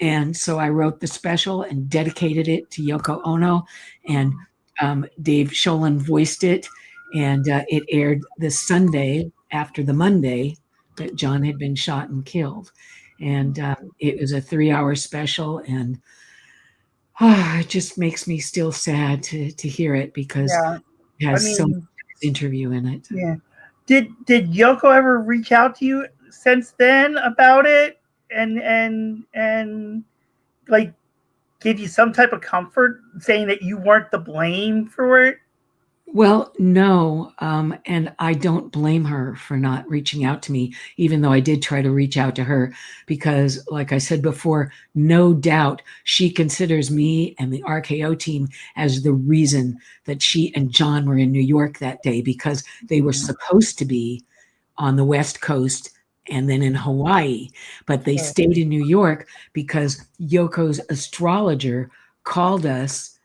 And so I wrote the special and dedicated it to Yoko Ono, and Dave Sholin voiced it, and it aired this Sunday after the Monday that John had been shot and killed. And it was a 3-hour special, and it just makes me still sad to hear it because it has so much interview in it. Yeah. Did Yoko ever reach out to you since then about it and like give you some type of comfort, saying that you weren't to blame for it? Well, no, and I don't blame her for not reaching out to me, even though I did try to reach out to her, because like I said before, no doubt she considers me and the RKO team as the reason that she and John were in New York that day, because they were supposed to be on the West Coast and then in Hawaii, but they stayed in New York because Yoko's astrologer called us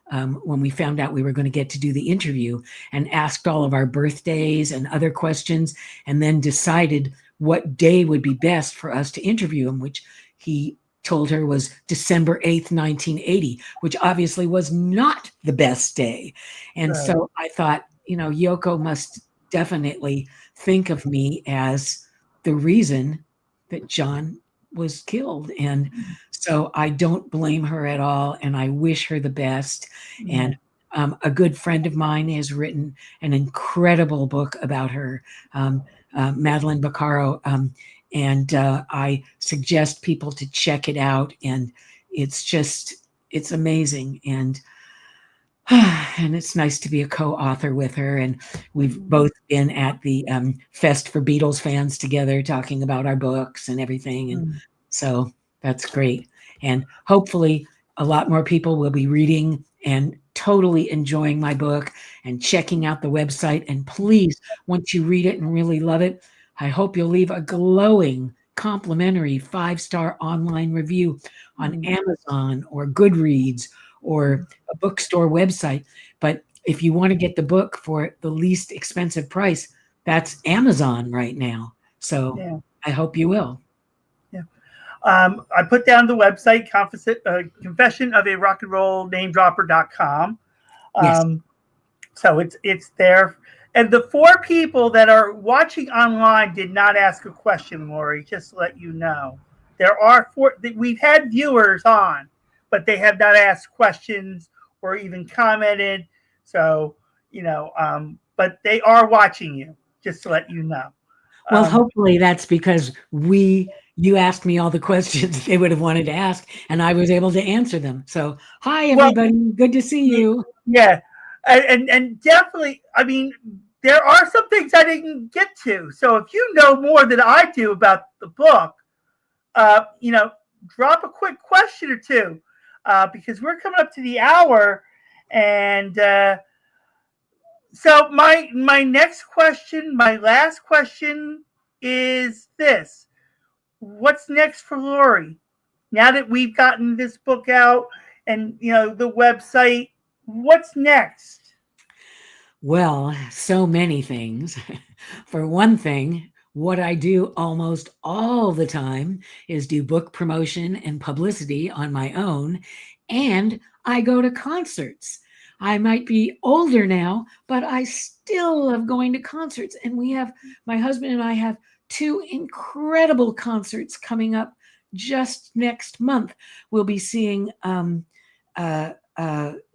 when we found out we were going to get to do the interview and asked all of our birthdays and other questions, and then decided what day would be best for us to interview him, which he told her was December 8th, 1980, which obviously was not the best day. And so I thought, Yoko must definitely think of me as the reason that John was killed. And so I don't blame her at all, and I wish her the best. And a good friend of mine has written an incredible book about her, Madeline Baccaro, and I suggest people to check it out. And it's amazing. And it's nice to be a co-author with her. And we've both been at the Fest for Beatles fans together talking about our books and everything. And so that's great. And hopefully a lot more people will be reading and totally enjoying my book and checking out the website. And please, once you read it and really love it, I hope you'll leave a glowing, complimentary 5-star online review on Amazon or Goodreads or a bookstore website. But if you want to get the book for the least expensive price, that's Amazon right now. So I hope you will. I put down the website, confessionoforockandrollnamedropper.com. Yes. So it's there And the 4 people that are watching online did not ask a question, Laurie, just to let you know. There are 4, we've had viewers on, but they have not asked questions or even commented. So, but they are watching you, just to let you know. Well, hopefully that's because you asked me all the questions they would have wanted to ask, and I was able to answer them. So, hi, everybody. Good to see you. Yeah. And definitely, I mean, there are some things I didn't get to. So if you know more than I do about the book, drop a quick question or two, because we're coming up to the hour. And so my next question, my last question is this. What's next for Laurie? Now that we've gotten this book out and, the website, what's next? Well, so many things. For one thing, what I do almost all the time is do book promotion and publicity on my own, and I go to concerts. I might be older now, but I still love going to concerts. And my husband and I have 2 incredible concerts coming up just next month. We'll be seeing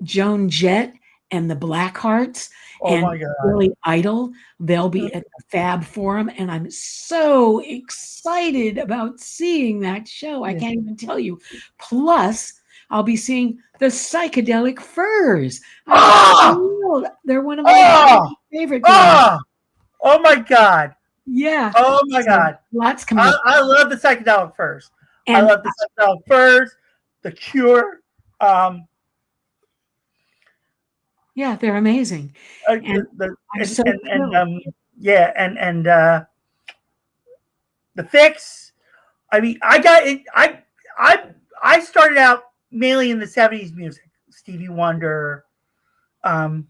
Joan Jett and the Blackhearts and Billy Idol. They'll be at the Fab Four, and I'm so excited about seeing that show. I can't even tell you. Plus, I'll be seeing the Psychedelic Furs. They're one of my favorite bands. Oh my God. Yeah. Oh my God. Lots coming up. I love the Psychedelic Furs. I love the Psychedelic Furs, The Cure. Yeah, they're amazing. The Fix. I mean, I got it. I started out mainly in the 70s music, Stevie Wonder, and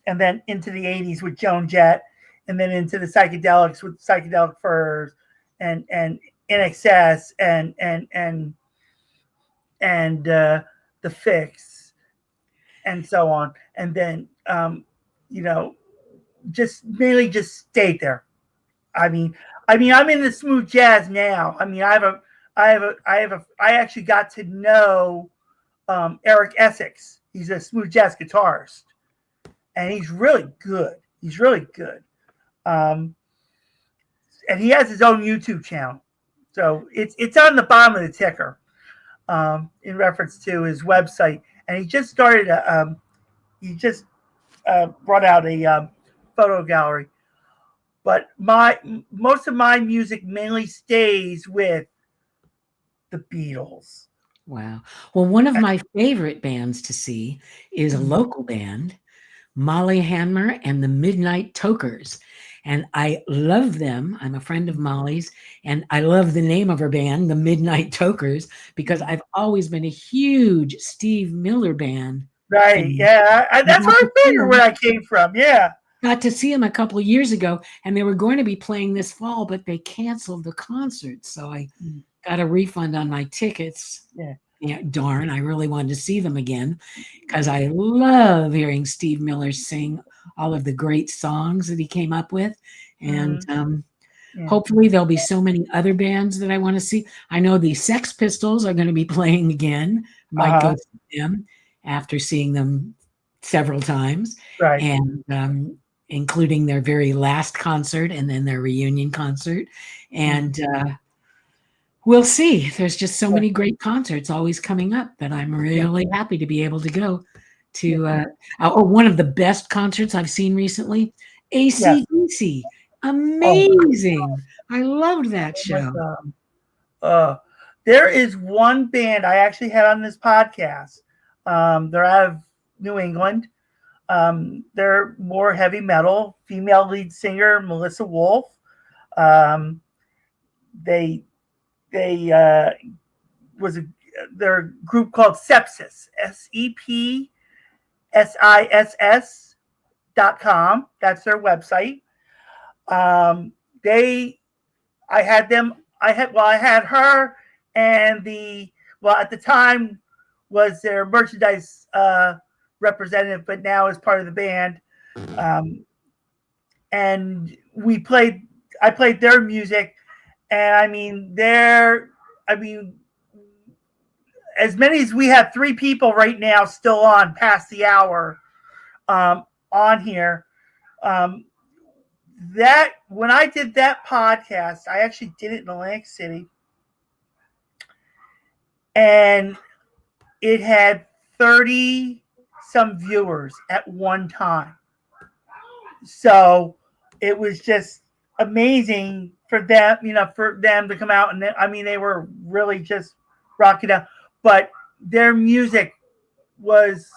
then into the 80s with Joan Jett, and then into the psychedelics with Psychedelic Furs and NXS and the Fix, and so on. And then, just mainly just stayed there. I mean, I'm in the smooth jazz now. I mean, I actually got to know Eric Essex. He's a smooth jazz guitarist, and he's really good. And he has his own YouTube channel, so it's on the bottom of the ticker, in reference to his website. And he just started brought out a photo gallery. But most of my music mainly stays with the Beatles. Wow. Well, one of my favorite bands to see is a local band, Molly Hammer and the Midnight Tokers. And I love them. I'm a friend of Molly's, and I love the name of her band, the Midnight Tokers, because I've always been a huge Steve Miller band. Right. Yeah. That's where I figured where I came from. Yeah. Got to see them a couple of years ago, and they were going to be playing this fall, but they canceled the concert. So I got a refund on my tickets. Yeah, darn, I really wanted to see them again because I love hearing Steve Miller sing all of the great songs that he came up with. And hopefully there'll be so many other bands that I want to see. I know the Sex Pistols are going to be playing again. Might go see them after seeing them several times. Right. And including their very last concert and then their reunion concert. And we'll see. There's just so many great concerts always coming up that I'm really happy to be able to go to. One of the best concerts I've seen recently, AC/DC. Amazing. I loved that show. There is one band I actually had on this podcast. They're out of New England. They're more heavy metal. Female lead singer Melissa Wolf. Their group called Sepsis, SEPSISS.com. That's their website. I had her and at the time was their merchandise representative, but now is part of the band. and I played their music, and as many as we have, 3 people right now still on past the hour on here. That when I did that podcast, I actually did it in Atlantic City, and it had 30 some viewers at one time. So it was just amazing for them, to come out, and they were really just rocking out. But their music was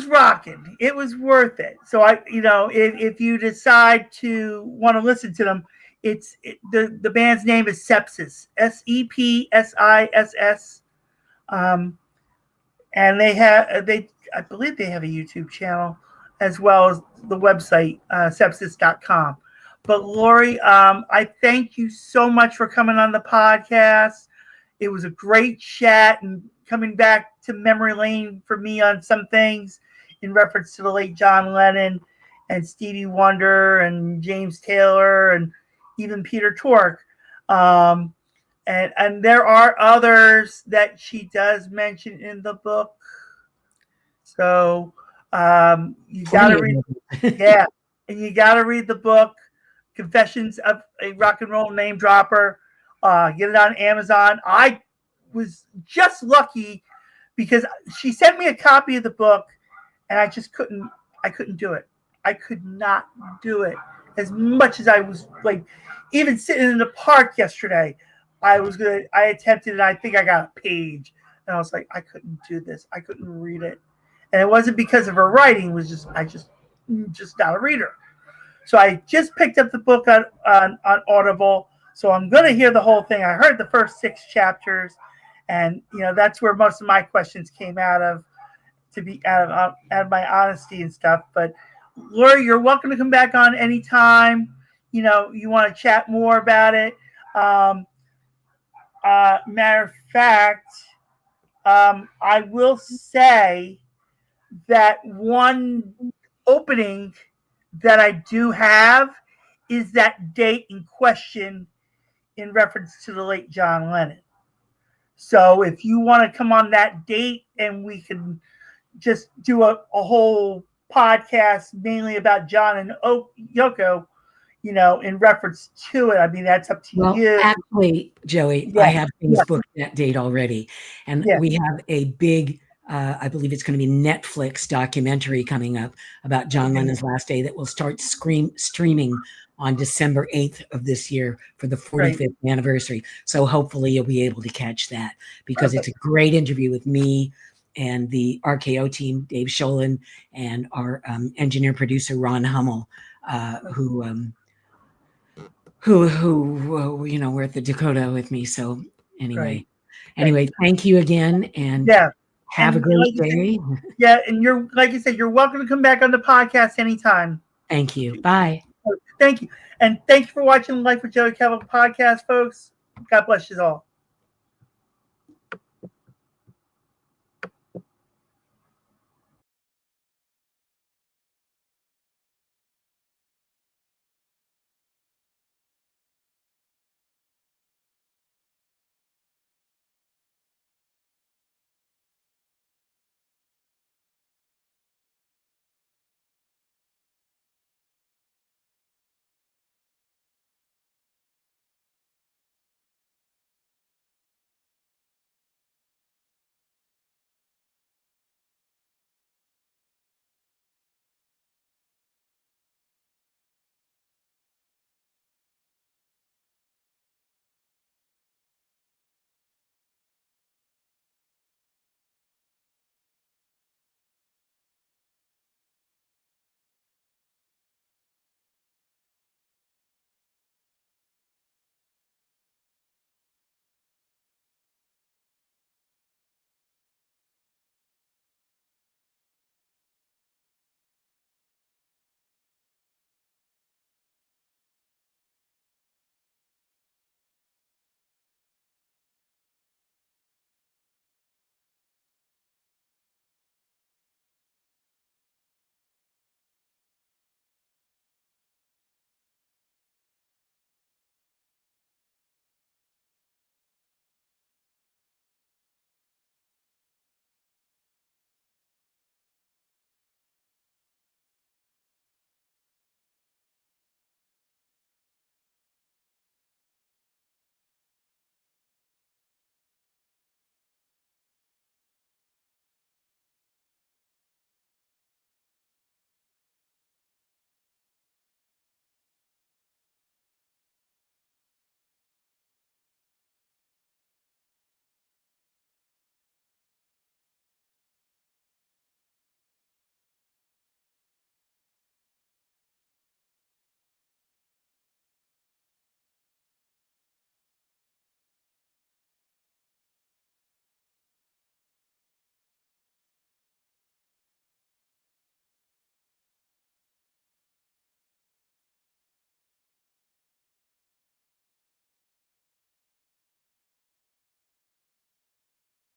rocking. It was worth it. So if you decide to want to listen to them, the band's name is Sepsis, Sepsiss. And I believe they have a YouTube channel as well as the website, sepsis.com. But Laurie, I thank you so much for coming on the podcast. It was a great chat and coming back to memory lane for me on some things in reference to the late John Lennon and Stevie Wonder and James Taylor and even Peter Tork. And there are others that she does mention in the book. So you got to read, yeah, and you got to read the book, Confessions of a Rock and Roll Name Dropper. Get it on Amazon. I was just lucky because she sent me a copy of the book, and I couldn't do it. I could not do it as much as I was like, even sitting in the park yesterday. I attempted it. I think I got a page, and I was like, I couldn't do this. I couldn't read it. And it wasn't because of her writing. It was just not a reader. So I just picked up the book on Audible. So I'm going to hear the whole thing. I heard the first 6 chapters, and that's where most of my questions came out of my honesty and stuff. But Laurie, you're welcome to come back on anytime. You want to chat more about it. Matter of fact, I will say that one opening that I do have is that date in question in reference to the late John Lennon. So if you want to come on that date and we can just do a whole podcast mainly about John and Yoko, in reference to it, that's up to you. Actually, Joey, I have things booked that date already. And we have a big, I believe it's going to be Netflix documentary coming up about John Lennon's last day that will start streaming on December 8th of this year for the 45th anniversary. So hopefully you'll be able to catch that, because it's a great interview with me and the RKO team, Dave Sholin, and our engineer producer, Ron Hummel, who were at the Dakota with me. So anyway, thank you again, and have a great day. Yeah, and like you said, you're welcome to come back on the podcast anytime. Thank you. Bye. Thank you. And thank you for watching Life with Joey Calvo podcast, folks. God bless you all.